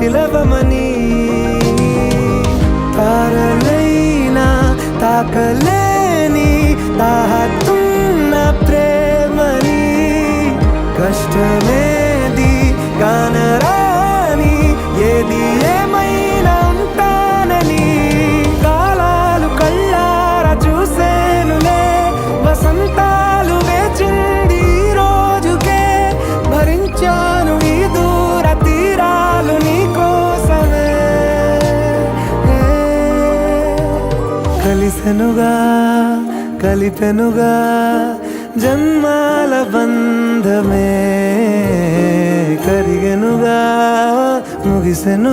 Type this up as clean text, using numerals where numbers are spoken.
పిలవమని తారలైనా తాకలేని తాహతున్న ప్రేమని కష్టమేది కానరాని ఏది ఏమైనా ఉంటానని కాలాలు కళ్ళారా చూసేనులే వసంతాలు వేచింది ఈ రోజుకే భరించాను ఈ దూర తీరాలు నీ కోసమే కలిసెనుగా కలిపెనుగా జన్మాల బంధమే కరిగెనుగా ముగిసెను